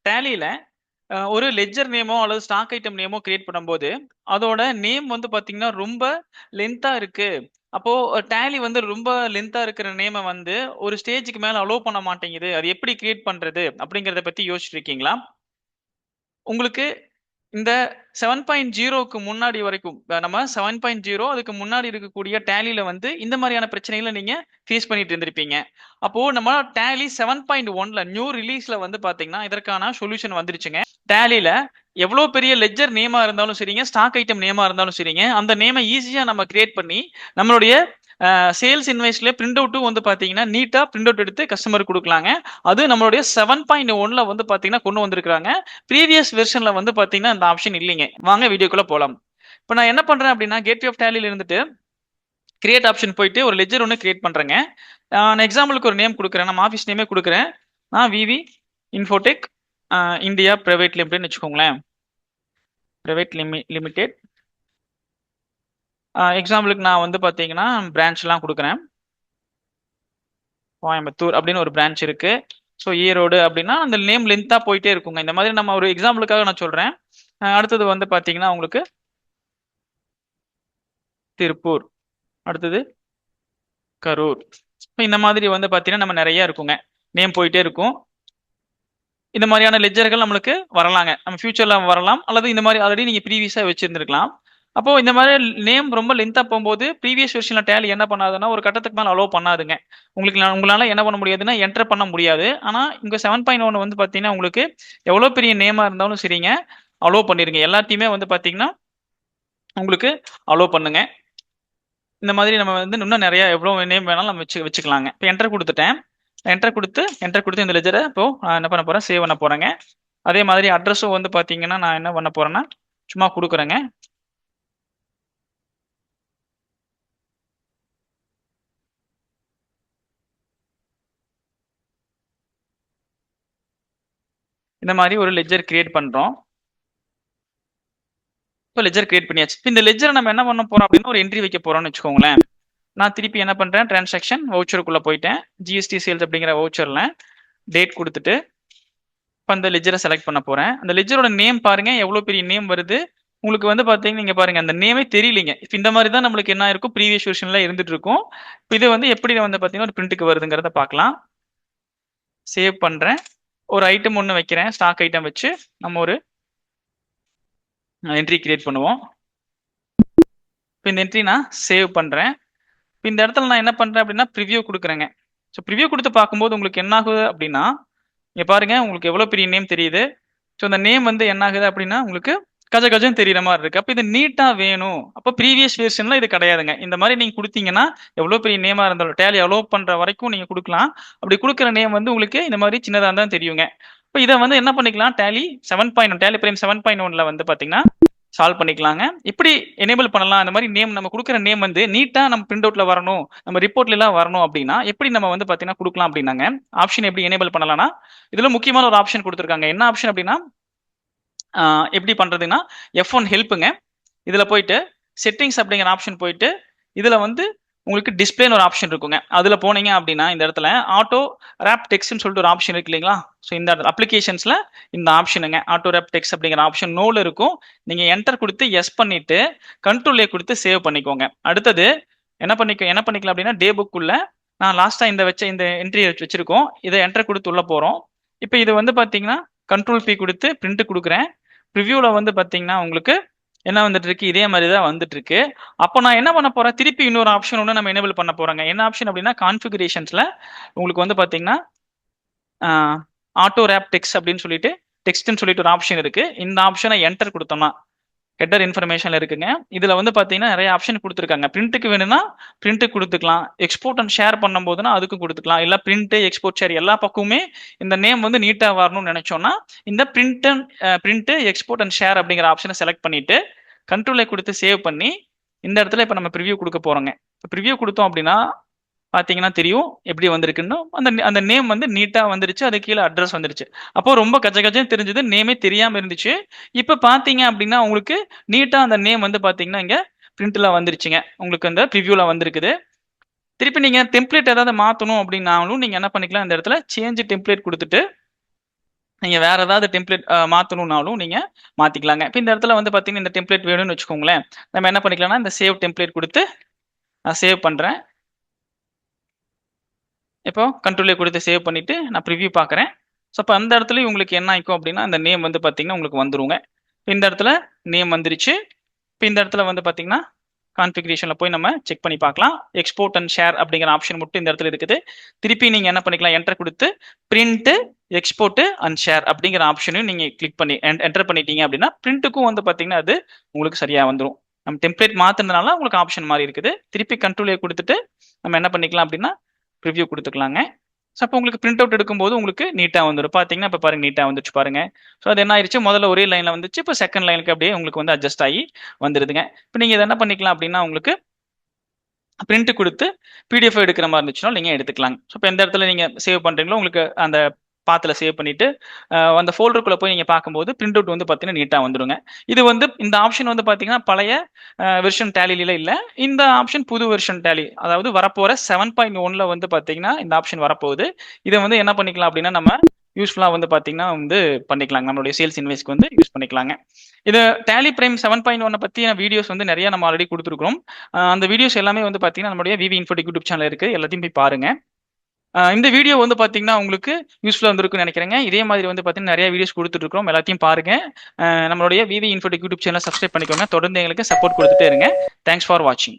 டேலியில ஒரு லெட்ஜர் நேமோ அல்லது stock item நேமோ create பண்ணும்போது, அதோட நேம் வந்து பார்த்தீங்கன்னா, ரொம்ப லென்த்தா இருக்கு. அப்போ டேலி வந்து ரொம்ப லென்த்தா இருக்கிற நேம வந்து ஒரு ஸ்டேஜ்க்கு மேல அலோவ் பண்ண மாட்டேங்குது. அது எப்படி கிரியேட் பண்றது? அப்படிங்கிறத பத்தி யோசிச்சிருக்கீங்களா? உங்களுக்கு இந்த 7.0க்கு முன்னாடி வரைக்கும், நம்ம 7.0 அதுக்கு முன்னாடி இருக்கக்கூடிய டேலில வந்து இந்த மாரியான பிரச்சனைகள நீங்க ஃபேஸ் பண்ணிட்டு இருந்திருப்பீங்க. அப்போ நம்ம டேலி 7.1ல நியூ ரிலீஸ்ல வந்து பார்த்தீங்கன்னா, இதற்கான சொல்யூஷன் வந்துருச்சுங்க. டேலில எவ்வளோ பெரிய லெட்ஜர் நேமா இருந்தாலும் சரிங்க, ஸ்டாக் ஐட்டம் நேமா இருந்தாலும் சரிங்க, அந்த நேம ஈஸியா நம்ம கிரியேட் பண்ணி, நம்மளுடைய சேல்ஸ் இன்வாய்ஸ்ல பிரிண்ட் அவுட்டும் வந்து பார்த்தீங்கன்னா, நீட்டா பிரிண்ட் அவுட் எடுத்து கஸ்டமருக்கு குடுக்கலாங்க. அது நம்மளுடைய 7.1ல வந்து பார்த்தீங்கன்னா கொண்டு வந்திருக்காங்க. ப்ரீவியஸ் வெர்ஷன்ல வந்து பார்த்தீங்கன்னா, இந்த ஆப்ஷன் இல்லைங்க. வாங்க வீடியோக்குள்ள போலாம். இப்ப நான் என்ன பண்றேன் அப்படின்னா, கேட்வே ஆஃப் டேலில இருந்துட்டு கிரியேட் ஆப்ஷன் போயிட்டு ஒரு லெட்ஜர் ஒண்ணு கிரியேட் பண்றேங்க. நான் எக்ஸாம்பிளுக்கு ஒரு நேம் குடுக்குறேன். நம்ம ஆஃபீஸ் நேமே குடுக்குறேன். நான் விவி இன்ஃபோடெக் இந்தியா பிரைவேட் லிமிடெட்னு வச்சுக்கோங்களேன். Private limited. எக்ஸாம்பிளுக்கு நான் வந்து பார்த்தீங்கன்னா, பிரான்ச்லாம் குடுக்குறேன். கோயம்புத்தூர் அப்படின்னு ஒரு பிரான்ச் இருக்கு. ஸோ ஈரோடு அப்படின்னா அந்த நேம் லென்த்தா போயிட்டே இருக்குங்க. இந்த மாதிரி நம்ம ஒரு எக்ஸாம்பிளுக்காக நான் சொல்றேன். அடுத்தது வந்து பார்த்தீங்கன்னா, உங்களுக்கு திருப்பூர், அடுத்தது கரூர். இப்ப இந்த மாதிரி வந்து பார்த்தீங்கன்னா, நம்ம நெறைய இருக்குங்க. நேம் போயிட்டே இருக்கும். இந்த மாதிரியான லெட்ஜர்கள் நம்மளுக்கு வரலாங்க. நம்ம ஃபியூச்சர்ல வரலாம். அல்லது இந்த மாதிரி ஆல்ரெடி நீங்க ப்ரீவியஸா வச்சிருந்திருக்கலாம். அப்போ இந்த மாதிரி நேம் ரொம்ப லென்த்தா போம்போது, ப்ரீவியஸ் வெர்ஷன்ல டேலி என்ன பண்ணாதுன்னா, ஒரு கட்டத்துக்கு மேல அலோவ் பண்ணாதுங்க. உங்களால என்ன பண்ண முடியாதுன்னா, என்டர் பண்ண முடியாது. ஆனா, இங்க 7.1 வந்து பார்த்தீங்கன்னா, உங்களுக்கு எவ்வளோ பெரிய நேமா இருந்தாலும் சரிங்க, அலோவ் பண்ணிருங்க. எல்லாத்தையுமே வந்து பார்த்தீங்கன்னா, உங்களுக்கு அலோவ் பண்ணுங்க. இந்த மாதிரி நம்ம வந்து இன்னும் நெறைய எவ்வளோ நேம் வேணாலும் நம்ம வச்சுக்கலாங்க. இப்ப என்டர் குடுத்துட்டேன். என்டர் குடுத்து இந்த லெட்ஜர இப்போ நான் என்ன பண்ண போறேன், சேவ் பண்ண போறேங்க. அதே மாதிரி அட்ரஸும் வந்து பார்த்தீங்கன்னா, நான் என்ன பண்ண போறேன்னா, சும்மா குடுக்குறேங்க. இந்த மாதிரி ஒரு லெட்ஜர் கிரியேட் பண்றோம். இப்போ லெட்ஜர் கிரியேட் பண்ணியாச்சு. இப்ப இந்த லெட்ஜர நம்ம என்ன பண்ண போறோம் அப்படின்னா, ஒரு என்ட்ரி வைக்க போறோம்னு வச்சுக்கோங்களேன். நான் திருப்பி என்ன பண்றேன், டிரான்சாக்ஷன் வவுச்சருக்குள்ள போயிட்டேன். ஜிஎஸ்டி சேல்ஸ் அப்படிங்கிற வவுச்சர்ல டேட் குடுத்துட்டு, இப்ப அந்த லெட்ஜர செலக்ட் பண்ண போறேன். அந்த லெட்ஜரோட நேம் பாருங்க, எவ்வளோ பெரிய நேம் வருது. உங்களுக்கு வந்து பார்த்தீங்கன்னா, நீங்க பாருங்க அந்த நேமே தெரியலீங்க. இப்ப இந்த மாதிரி தான் நம்மளுக்கு என்ன ஆயிருக்கும், ப்ரீவியஸ் வெர்ஷன்ல இருந்துட்டு இருக்கும். இது வந்து எப்படி வந்து பார்த்தீங்கன்னா, ஒரு பிரிண்ட்க்கு வருதுங்கிறத பார்க்கலாம். சேவ் பண்றேன். ஒரு ஐட்டம் ஒண்ணு வைக்கிறேன். ஸ்டாக் ஐட்டம் வச்சு நம்ம ஒரு என்ட்ரி கிரியேட் பண்ணுவோம். இப்போ இந்த என்ட்ரி நான் சேவ் பண்றேன். இப்போ இந்த இடத்துல நான் என்ன பண்றேன் அப்படின்னா, ப்ரிவ்யூ குடுக்குறேங்க. ஸோ ப்ரிவ்யூ குடுத்து பார்க்கும்போது உங்களுக்கு என்ன ஆகுது அப்படின்னா, இங்க பாருங்க உங்களுக்கு எவ்வளோ பெரிய நேம் தெரியுது. ஸோ இந்த நேம் வந்து என்ன ஆகுது அப்படின்னா, உங்களுக்கு கஜ கஜன்னு தெரியிற மாரி இருக்கு. அப்ப இது நீட்டா வேணும். அப்ப ப்ரீவியஸ் வெர்ஷன்ல இது கிடையாதுங்க. இந்த மாரி நீங்க குடுத்தீங்கன்னா, எவ்வளோ பெரிய நேமா இருந்தாலும் டேலி அலோவ் பண்ற வரைக்கும் நீங்க குடுக்கலாம். அப்படி குடுக்குற நேம் வந்து உங்களுக்கு இந்த மாரி சின்னதா தான் தெரியுங்க. இப்ப இத வந்து என்ன பண்ணிக்கலாம், டேலி 7.1 டேலி பிரைம் 7.1ல வந்து பார்த்தீங்கன்னா, சால்வ் பண்ணிக்கலாங்க. எப்படி எனேபிள் பண்ணலாம்? அந்த மாரி நேம் நம்ம குடுக்குற நேம் வந்து நீட்டா நம்ம பிரிண்ட் அவுட்ல வரணும். நம்ம ரிப்போர்ட்லலாம் வரணும் அப்படின்னா, எப்படி நம்ம வந்து பார்த்தீங்கன்னா குடுக்கலாம் அப்படின்னாங்க, ஆப்ஷன் எப்படி எனேபிள் பண்ணலாம்னா, இதுல முக்கியமான ஒரு ஆப்ஷன் குடுத்துருக்காங்க. என்ன ஆப்ஷன் அப்படின்னா, எப்படி பண்றதுன்னா, F1 ஹெல்ப்ங்க. இதுல போயிட்டு செட்டிங்ஸ் அப்படிங்கிற ஆப்ஷன் போயிட்டு, இதுல வந்து உங்களுக்கு டிஸ்ப்ளேன்னு ஒரு ஆப்ஷன் இருக்குங்க. அதுல போனீங்க அப்படின்னா, இந்த இடத்துல ஆட்டோ ராப் டெக்ஸ்ட்ன்னு சொல்லிட்டு ஒரு ஆப்ஷன் இருக்கு இல்லைங்களா? ஸோ இந்த அப்ளிகேஷன்ஸ்ல இந்த ஆப்ஷனுங்க. ஆட்டோ ராப் டெக்ஸ்ட் அப்படிங்கிற ஆப்ஷன் நோல இருக்கும். நீங்க என்டர் குடுத்து எஸ் பண்ணிட்டு, கண்ட்ரோல் ஏ குடுத்து சேவ் பண்ணிக்கோங்க. அடுத்தது என்ன பண்ணிக்கலாம் அப்படின்னா, டே புக்குள்ள நான் லாஸ்ட்டா இந்த என்ட்ரி வச்சிருக்கோம். இத என்டர் குடுத்து உள்ள போறோம். இப்ப இது வந்து பாத்தீங்கன்னா, கண்ட்ரோல் பி குடுத்து பிரிண்ட் குடுக்குறேன். ப்ரிவ்யூல வந்து பாத்தீங்கன்னா, உங்களுக்கு என்ன வந்துட்டு இருக்கு, இதே மாதிரி தான் வந்துட்டு இருக்கு. அப்போ நான் என்ன பண்ண போறேன், திருப்பி இன்னொரு ஆப்ஷன் ஒண்ணு நம்ம எனேபிள் பண்ண போறோங்க. என்ன ஆப்ஷன் அப்படின்னா, கான்ஃபிகரேஷன்ஸ்ல உங்களுக்கு வந்து பாத்தீங்கன்னா, ஆட்டோ ரேப் டெக்ஸ்ட் அப்படின்னு சொல்லிட்டு டெக்ஸ்ட்னு சொல்லிட்டு ஒரு ஆப்ஷன் இருக்கு. இந்த ஆப்ஷனை என்டர் கொடுத்தோம்னா ஹெட்டர் இன்ஃபர்மேஷன்ல இருக்குங்க. இதுல வந்து பாத்தீங்கன்னா நிறைய ஆப்ஷன் கொடுத்துருக்காங்க. பிரிண்ட்டுக்கு வேணும்னா பிரிண்ட் கொடுத்துக்கலாம். எக்ஸ்போர்ட் அண்ட் ஷேர் பண்ணும் போதுனா அதுக்கு கொடுத்துக்கலாம். இல்ல பிரிண்ட் எக்ஸ்போர்ட் ஷேர் எல்லா பக்கமுமே இந்த நேம் வந்து நீட்டா வரணும்னு நினைச்சோம்னா இந்த பிரிண்ட் எக்ஸ்போர்ட் அண்ட் ஷேர் அப்படிங்கிற ஆப்ஷனை செலக்ட் பண்ணிட்டு கண்ட்ரோலை கொடுத்து சேவ் பண்ணி இந்த இடத்துல இப்ப நம்ம ப்ரிவ்யூ கொடுக்க போறோங்க. ப்ரிவ்யூ கொடுத்தோம் அப்படின்னா பாத்தீங்கன்னா தெரியும் எப்படி வந்திருக்குன்னு. அந்த அந்த நேம் வந்து நீட்டா வந்துருச்சு. அது கீழே அட்ரஸ் வந்துருச்சு. அப்போ ரொம்ப கஜ கஜன்னு தெரிஞ்சது. நேமே தெரியாம இருந்துச்சு. இப்ப பாத்தீங்க அப்படின்னா உங்களுக்கு நீட்டா அந்த நேம் வந்து பாத்தீங்கன்னா இங்க பிரிண்ட்ல வந்துருச்சுங்க. உங்களுக்கு அந்த ப்ரிவ்யூல வந்திருக்குது. திருப்பி நீங்க டெம்ப்ளேட் ஏதாவது மாத்தணும் அப்படின்னாலும் நீங்க என்ன பண்ணிக்கலாம், இந்த இடத்துல சேஞ்ச் டெம்ப்ளேட் கொடுத்துட்டு நீங்க வேற ஏதாவது டெம்ப்ளேட் மாத்தணும்னாலும் நீங்க மாத்திக்கலாங்க. இப்ப இந்த இடத்துல வந்து பாத்தீங்கன்னா இந்த டெம்ப்ளேட் வேணும்னு வச்சுக்கோங்களேன். நம்ம என்ன பண்ணிக்கலாம்னா இந்த சேவ் டெம்ப்ளேட் குடுத்து நான் சேவ் பண்றேன். இப்போ கண்ட்ரோல் குடுத்து சேவ் பண்ணிட்டு நான் ப்ரிவ்யூ பார்க்குறேன். ஸோ அப்ப அந்த இடத்துலயும் உங்களுக்கு என்ன ஆயிக்கும் அப்படின்னா, அந்த நேம் வந்து பாத்தீங்கன்னா உங்களுக்கு வந்துருங்க. இந்த இடத்துல நேம் வந்துருச்சு. இப்ப இந்த இடத்துல வந்து பாத்தீங்கன்னா, கான்ஃபிகரேஷன்ல போய் நம்ம செக் பண்ணி பார்க்கலாம். எக்ஸ்போர்ட் அண்ட் ஷேர் அப்படிங்கிற ஆப்ஷன் மட்டும் இந்த இடத்துல இருக்குது. திருப்பி நீங்க என்ன பண்ணிக்கலாம், என்டர் குடுத்து பிரிண்ட், எக்ஸ்போர்ட் அண்ட் ஷேர் அப்படிங்கிற ஆப்ஷனையும் நீங்க கிளிக் பண்ணி என்டர் பண்ணிட்டீங்க அப்படின்னா, பிரிண்ட்டுக்கும் வந்து பாத்தீங்கன்னா அது உங்களுக்கு சரியா வந்துரும். நம்ம டெம்ப்ளேட் மாத்துனதுனால உங்களுக்கு ஆப்ஷன் மாறி இருக்குது. திருப்பி கண்ட்ரோல் A குடுத்துட்டு நம்ம என்ன பண்ணிக்கலாம் அப்படின்னா, ப்ரிவ்யூ குடுத்துக்கலாங்க. ஸோ அப்போ உங்களுக்கு பிரிண்ட் அவுட் எடுக்கும்போது உங்களுக்கு நீட்டா வந்துரும். பார்த்தீங்கன்னா, இப்ப பாருங்க நீட்டா வந்துருச்சு பாருங்க. ஸோ அது என்ன ஆயிருச்சு, முதல்ல ஒரே லைன்ல வந்துச்சு. இப்ப செகண்ட் லைனுக்கு அப்படியே உங்களுக்கு வந்து அட்ஜஸ்ட் ஆகி வந்துருதுங்க. இப்ப நீங்க இத என்ன பண்ணிக்கலாம் அப்படின்னா, உங்களுக்கு பிரிண்ட் குடுத்து பிடிஎஃப் எடுக்கிற மாரி இருந்துச்சுனாலும் நீங்க எடுத்துக்கலாங்க. ஸோ இப்ப எந்த இடத்துல நீங்க சேவ் பண்றீங்களோ, உங்களுக்கு அந்த பாத்துல சேவ் பண்ணிட்டு, அந்த ஃபோல்டருக்குள்ள போய் நீங்க பார்க்கும்போது பிரிண்ட் அவுட் வந்து பார்த்தீங்கன்னா, நீட்டா வந்துருங்க. இது வந்து இந்த ஆப்ஷன் வந்து பார்த்தீங்கன்னா, பழைய வெர்ஷன் டேலில இல்ல. இந்த ஆப்ஷன் புது வெர்ஷன் டேலி. அதாவது வரப்போற 7.1ல வந்து பார்த்தீங்கன்னா, இந்த ஆப்ஷன் வரப்போகுது. இத வந்து என்ன பண்ணிக்கலாம் அப்படின்னா, நம்ம யூஸ்ஃபுல்லா வந்து பார்த்தீங்கன்னா வந்து பண்ணிக்கலாங்க. நம்மளுடைய சேல்ஸ் இன்வாய்ஸ்க்கு வந்து யூஸ் பண்ணிக்கலாங்க. இது டேலி பிரைம் 7.1 பத்தின வீடியோஸ் வந்து நெறைய நம்ம ஆல்ரெடி குடுத்துருக்கிறோம். அந்த வீடியோஸ் எல்லாமே வந்து பார்த்தீங்கன்னா, நம்மளுடைய விவி இன்ஃபோடெக் யூடியூப் சேனல்ல இருக்கு. எல்லாத்தையும் போய் பாருங்க. இந்த வீடியோ வந்து பார்த்தீங்கன்னா, உங்களுக்கு யூஸ்ஃபுல்லா இருந்திருக்கும்னு நெனைக்கிறேங்க. இதே மாதிரி வந்து பார்த்தீங்கன்னா, நெறைய வீடியோஸ் குடுத்துட்டு இருக்கிறோம். எல்லாத்தையும் பாருங்க. நம்மளுடைய விவி இன்ஃபோடெக் யூடியூப் சேனல சப்ஸ்கிரைப் பண்ணிக்கோங்க. தொடர்ந்து எங்களுக்கு சப்போர்ட் குடுத்துட்டே இருங்க. தேங்க்ஸ் ஃபார் வாட்சிங்.